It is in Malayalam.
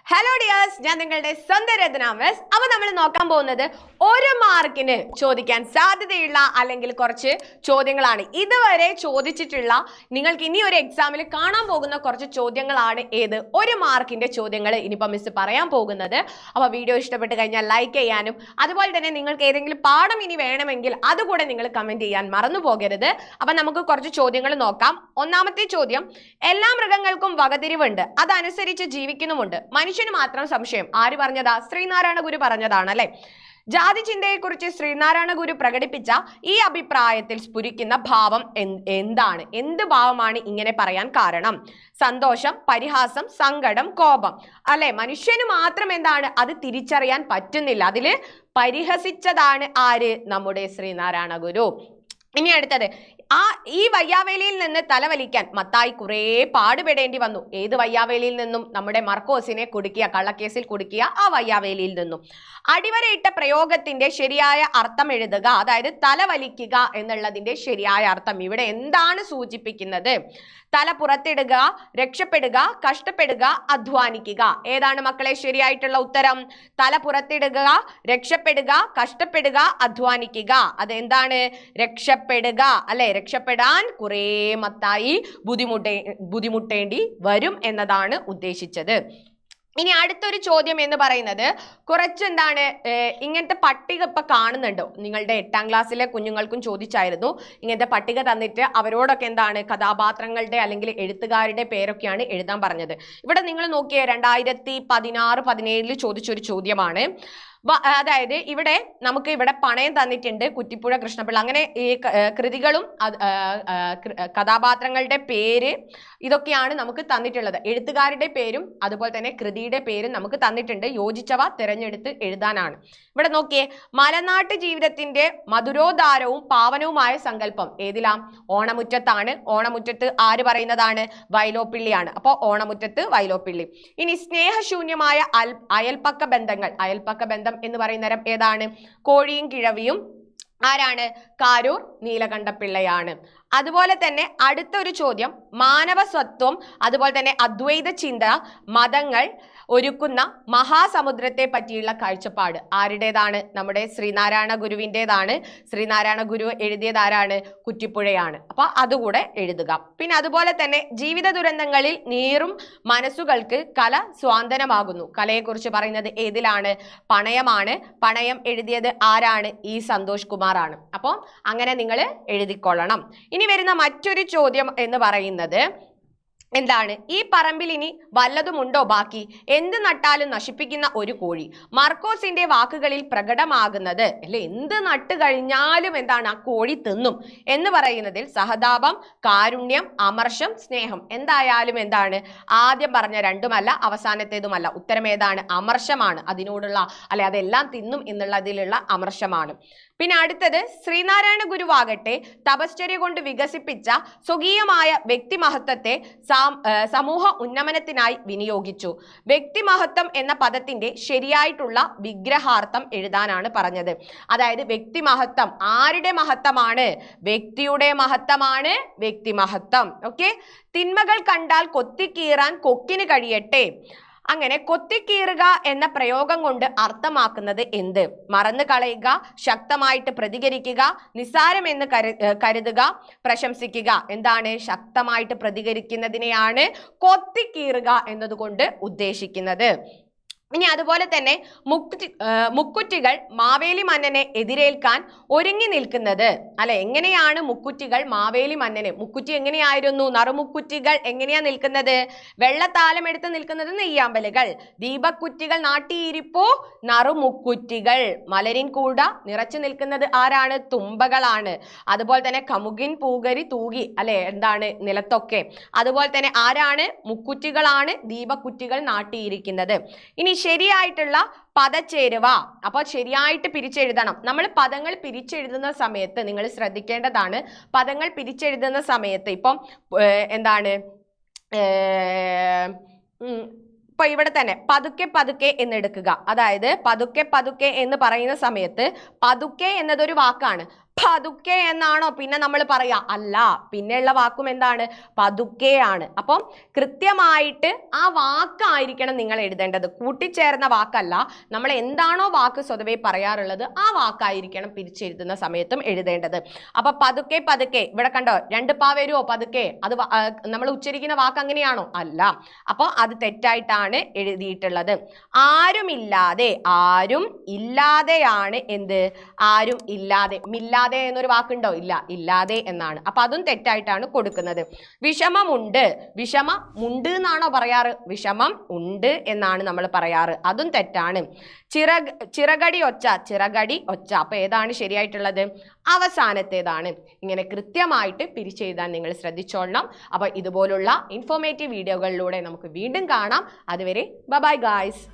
ഹലോ ഡിയേഴ്സ്, ഞാൻ നിങ്ങളുടെ സ്വന്തം രത്ന മിസ്. അപ്പോൾ നമ്മൾ നോക്കാൻ പോകുന്നത് 1 മാർക്കിന് ചോദിക്കാൻ സാധ്യതയുള്ള അല്ലെങ്കിൽ കുറച്ച് ചോദ്യങ്ങളാണ്. ഇതുവരെ ചോദിച്ചിട്ടുള്ള നിങ്ങൾക്ക് ഇനി ഒരു എക്സാമിൽ കാണാൻ പോകുന്ന കുറച്ച് ചോദ്യങ്ങളാണ്. 1 മാർക്കിന്റെ ചോദ്യങ്ങൾ ഇനിയിപ്പോൾ മിസ് പറയാൻ പോകുന്നത്. അപ്പോൾ വീഡിയോ ഇഷ്ടപ്പെട്ട് കഴിഞ്ഞാൽ ലൈക്ക് ചെയ്യാനും അതുപോലെ തന്നെ നിങ്ങൾക്ക് ഏതെങ്കിലും പാഠം ഇനി വേണമെങ്കിൽ അതുകൂടെ നിങ്ങൾ കമന്റ് ചെയ്യാൻ മറന്നു പോകരുത്. അപ്പോൾ നമുക്ക് കുറച്ച് ചോദ്യങ്ങൾ നോക്കാം. ഒന്നാമത്തെ ചോദ്യം, എല്ലാ മൃഗങ്ങൾക്കും വകതിരിവുണ്ട്, അതനുസരിച്ച് ജീവിക്കുന്നുമുണ്ട്, മനുഷ്യന് മാത്രം സംശയം. ആര് പറഞ്ഞതാ? ശ്രീനാരായണ ഗുരു പറഞ്ഞതാണ് അല്ലെ. ജാതി ചിന്തയെക്കുറിച്ച് ശ്രീനാരായണ ഗുരു പ്രകടിപ്പിച്ച ഈ അഭിപ്രായത്തിൽ സ്ഫുരിക്കുന്ന ഭാവം എന്താണ്? എന്ത് ഭാവമാണ് ഇങ്ങനെ പറയാൻ കാരണം? സന്തോഷം, പരിഹാസം, സങ്കടം, കോപം അല്ലെ. മനുഷ്യന് മാത്രം എന്താണ് അത് തിരിച്ചറിയാൻ പറ്റുന്നില്ല. അതില് പരിഹസിച്ചതാണ് ആര്? നമ്മുടെ ശ്രീനാരായണ ഗുരു. ഇനി അടുത്തത്, ഈ വയ്യാവേലിയിൽ നിന്ന് തലവലിക്കാൻ മത്തായി കുറേ പാടുപെടേണ്ടി വന്നു. ഏത് വയ്യാവേലിയിൽ നിന്നും? നമ്മുടെ മർക്കോസിനെ കുടുക്കിയ, കള്ളക്കേസിൽ കുടുക്കിയ ആ വയ്യാവേലിയിൽ നിന്നും. അടിവരയിട്ട പ്രയോഗത്തിന്റെ ശരിയായ അർത്ഥം എഴുതുക. അതായത് തലവലിക്കുക എന്നുള്ളതിന്റെ ശരിയായ അർത്ഥം ഇവിടെ എന്താണ് സൂചിപ്പിക്കുന്നത്? തല പുറത്തിടുക, രക്ഷപ്പെടുക, കഷ്ടപ്പെടുക, അധ്വാനിക്കുക. ഏതാണ് മക്കളെ ശരിയായിട്ടുള്ള ഉത്തരം? തല പുറത്തിടുക, രക്ഷപ്പെടുക, കഷ്ടപ്പെടുക, അധ്വാനിക്കുക. അതെന്താണ്? രക്ഷപ്പെടുക അല്ലെ. രക്ഷപ്പെടാൻ കുറേ മത്തായി ബുദ്ധിമുട്ടേണ്ടി വരും എന്നതാണ് ഉദ്ദേശിച്ചത്. ഇനി അടുത്തൊരു ചോദ്യം എന്ന് പറയുന്നത് കുറച്ച് എന്താണ്, ഇങ്ങനത്തെ പട്ടിക ഇപ്പൊ കാണുന്നുണ്ടോ? നിങ്ങളുടെ 8ാം ക്ലാസ്സിലെ കുഞ്ഞുങ്ങൾക്കും ചോദിച്ചായിരുന്നു. ഇങ്ങനത്തെ പട്ടിക തന്നിട്ട് അവരോടൊക്കെ എന്താണ് കഥാപാത്രങ്ങളുടെ അല്ലെങ്കിൽ എഴുത്തുകാരുടെ പേരൊക്കെയാണ് എഴുതാൻ പറഞ്ഞത്. ഇവിടെ നിങ്ങൾ നോക്കിയേ, 2016-17 ചോദിച്ചൊരു ചോദ്യമാണ്. അതായത് ഇവിടെ നമുക്ക് ഇവിടെ പണയം തന്നിട്ടുണ്ട്, കുറ്റിപ്പുഴ കൃഷ്ണപിള്ള. അങ്ങനെ ഈ കൃതികളും കഥാപാത്രങ്ങളുടെ പേര് ഇതൊക്കെയാണ് നമുക്ക് തന്നിട്ടുള്ളത്. എഴുത്തുകാരുടെ പേരും അതുപോലെ തന്നെ കൃതിയുടെ പേരും നമുക്ക് തന്നിട്ടുണ്ട്. യോജിച്ചവ തിരഞ്ഞെടുത്ത് എഴുതാനാണ്. ഇവിടെ നോക്കിയേ, മലനാട്ട് ജീവിതത്തിന്റെ മധുരോദാരവും പാവനവുമായ സങ്കല്പം ഏതിലാം? ഓണമുറ്റത്താണ്. ഓണമുറ്റത്ത് ആര് പറയുന്നതാണ്? വൈലോപ്പിള്ളിയാണ്. അപ്പോൾ ഓണമുറ്റത്ത് വൈലോപ്പിള്ളി. ഇനി സ്നേഹശൂന്യമായ അയൽപ്പക്ക ബന്ധങ്ങൾ. അയൽപ്പക്ക ബന്ധം എന്ന് പറയുന്നേരം ഏതാണ്? കോഴിയും കിഴവിയും. ആരാണ്? കാരൂർ നീലകണ്ഠപിള്ളയാണ്. അതുപോലെ തന്നെ അടുത്തൊരു ചോദ്യം, മാനവസ്വത്വം അതുപോലെ തന്നെ അദ്വൈത ചിന്ത മതങ്ങൾ ഒരുക്കുന്ന മഹാസമുദ്രത്തെ പറ്റിയുള്ള കാഴ്ചപ്പാട് ആരുടേതാണ്? നമ്മുടെ ശ്രീനാരായണ ഗുരുവിൻ്റെതാണ്. ശ്രീനാരായണ ഗുരു എഴുതിയത് ആരാണ്? കുറ്റിപ്പുഴയാണ്. അപ്പൊ അതുകൂടെ എഴുതുക. പിന്നെ അതുപോലെ തന്നെ ജീവിത ദുരന്തങ്ങളിൽ നീറും മനസ്സുകൾക്ക് കല സ്വാന്തനമാകുന്നു. കലയെക്കുറിച്ച് പറയുന്നത് ഏതിലാണ്? പണയമാണ്. പണയം എഴുതിയത് ആരാണ്? ഈ സന്തോഷ് കുമാർ ആണ്. അപ്പോൾ അങ്ങനെ നിങ്ങൾ എഴുതിക്കൊള്ളണം. ഇനി വരുന്ന മറ്റൊരു ചോദ്യം എന്ന് പറയുന്നത് എന്താണ്? ഈ പറമ്പിൽ ഇനി വല്ലതുമുണ്ടോ ബാക്കി? എന്ത് നട്ടാലും നശിപ്പിക്കുന്ന ഒരു കോഴി. മർക്കോസിന്റെ വാക്കുകളിൽ പ്രകടമാകുന്നത് അല്ലെ, എന്ത് നട്ട് കഴിഞ്ഞാലും എന്താണ്? ആ കോഴി തിന്നും എന്ന് പറയുന്നതിൽ സഹതാപം, കാരുണ്യം, അമർഷം, സ്നേഹം എന്തായാലും എന്താണ്? ആദ്യം പറഞ്ഞ രണ്ടുമല്ല, അവസാനത്തേതുമല്ല. ഉത്തരം ഏതാണ്? അമർഷമാണ്. അതിനോടുള്ള അല്ലെ അതെല്ലാം തിന്നും എന്നുള്ളതിലുള്ള അമർഷമാണ്. പിന്നെ അടുത്തത്, ശ്രീനാരായണ ഗുരുവാകട്ടെ തപശ്ചര്യ കൊണ്ട് വികസിപ്പിച്ച സ്വകീയമായ വ്യക്തിമഹത്വത്തെ സമൂഹ ഉന്നമനത്തിനായി വിനിയോഗിച്ചു. വ്യക്തിമഹത്വം എന്ന പദത്തിന്റെ ശരിയായിട്ടുള്ള വിഗ്രഹാർത്ഥം എഴുതാനാണ് പറഞ്ഞത്. അതായത് വ്യക്തിമഹത്വം ആരുടെ മഹത്വമാണ്? വ്യക്തിയുടെ മഹത്വമാണ് വ്യക്തിമഹത്വം. ഓക്കെ. തിന്മകൾ കണ്ടാൽ കൊത്തിക്കീറാൻ കൊക്കിന് കഴിയട്ടെ. അങ്ങനെ കൊത്തിക്കീറുക എന്ന പ്രയോഗം കൊണ്ട് അർത്ഥമാക്കുന്നത് എന്ത്? മറന്നു കളയുക, ശക്തമായിട്ട് പ്രതികരിക്കുക, നിസ്സാരമെന്ന് കരുതുക, പ്രശംസിക്കുക. എന്താണ്? ശക്തമായിട്ട് പ്രതികരിക്കുന്നതിനെയാണ് കൊത്തിക്കീറുക എന്നതുകൊണ്ട് ഉദ്ദേശിക്കുന്നത്. ഇനി അതുപോലെ തന്നെ മുക്കുറ്റികൾ മാവേലി മന്നനെ എതിരേൽക്കാൻ ഒരുങ്ങി നിൽക്കുന്നത് അല്ലെ. എങ്ങനെയാണ് മുക്കുറ്റികൾ മാവേലി മന്നനെ? മുക്കുറ്റി എങ്ങനെയായിരുന്നു? നറുമുക്കുറ്റികൾ എങ്ങനെയാ നിൽക്കുന്നത്? വെള്ളത്താലം എടുത്ത് നിൽക്കുന്നത് നെയ്യാമ്പലുകൾ. ദീപക്കുറ്റികൾ നാട്ടിയിരിപ്പോ നറുമുക്കുറ്റികൾ. മലരിൻ കൂട നിറച്ചു നിൽക്കുന്നത് ആരാണ്? തുമ്പകളാണ്. അതുപോലെ തന്നെ കമുകിൻ പൂകരി തൂകി അല്ലെ, എന്താണ്? നിലത്തൊക്കെ. അതുപോലെ തന്നെ ആരാണ്? മുക്കുറ്റികളാണ് ദീപക്കുറ്റികൾ നാട്ടിയിരിക്കുന്നത്. ഇനി ശരിയായിട്ടുള്ള പദച്ചേരുവ. അപ്പോൾ ശരിയായിട്ട് പിരിച്ചെഴുതണം. നമ്മൾ പദങ്ങൾ പിരിച്ചെഴുതുന്ന സമയത്ത് നിങ്ങൾ ശ്രദ്ധിക്കേണ്ടതാണ്. പദങ്ങൾ പിരിച്ചെഴുതുന്ന സമയത്ത് ഇപ്പം എന്താണ്, ഇപ്പൊ ഇവിടെ തന്നെ പതുക്കെ പതുക്കെ എന്നെടുക്കുക. അതായത് പതുക്കെ പതുക്കെ എന്ന് പറയുന്ന സമയത്ത് പതുക്കെ എന്നതൊരു വാക്കാണ്. പതുക്കെ എന്നാണോ പിന്നെ നമ്മൾ പറയാ? അല്ല, പിന്നെയുള്ള വാക്കും എന്താണ്? പതുക്കെയാണ്. അപ്പം കൃത്യമായിട്ട് ആ വാക്കായിരിക്കണം നിങ്ങൾ എഴുതേണ്ടത്. കൂട്ടിച്ചേർന്ന വാക്കല്ല. നമ്മൾ എന്താണോ വാക്ക് സ്വതവേ പറയാറുള്ളത് ആ വാക്കായിരിക്കണം പിരിച്ചെഴുതുന്ന സമയത്തും എഴുതേണ്ടത്. അപ്പൊ പതുക്കെ പതുക്കെ, ഇവിടെ കണ്ടോ 2 പാ വരുമോ? പതുക്കെ, അത് നമ്മൾ ഉച്ചരിക്കുന്ന വാക്ക് അങ്ങനെയാണോ? അല്ല. അപ്പോൾ അത് തെറ്റായിട്ടാണ് എഴുതിയിട്ടുള്ളത്. ആരുമില്ലാതെ, ആരും ഇല്ലാതെയാണ് എന്ത്? ആരും ഇല്ലാതെ. മില്ലാതെ എന്നൊരു വാക്കുണ്ടോ? ഇല്ല, ഇല്ലാതെ എന്നാണ്. അപ്പൊ അതും തെറ്റായിട്ടാണ് കൊടുക്കുന്നത്. വിഷമമുണ്ട്, വിഷമമുണ്ട് എന്നാണോ പറയാറ്? വിഷമം ഉണ്ട് എന്നാണ് നമ്മൾ പറയാറ്. അതും തെറ്റാണ്. ചിറകടി ഒച്ച, ചിറകടി ഒച്ച. അപ്പൊ ഏതാണ് ശരിയായിട്ടുള്ളത്? അവസാനത്തേതാണ്. ഇങ്ങനെ കൃത്യമായിട്ട് പിരിച്ചെഴുതാൻ നിങ്ങൾ ശ്രദ്ധിച്ചോളണം. അപ്പൊ ഇതുപോലുള്ള ഇൻഫോർമേറ്റീവ് വീഡിയോകളിലൂടെ നമുക്ക് വീണ്ടും കാണാം. അതുവരെ ബൈ ബൈ ഗായ്സ്.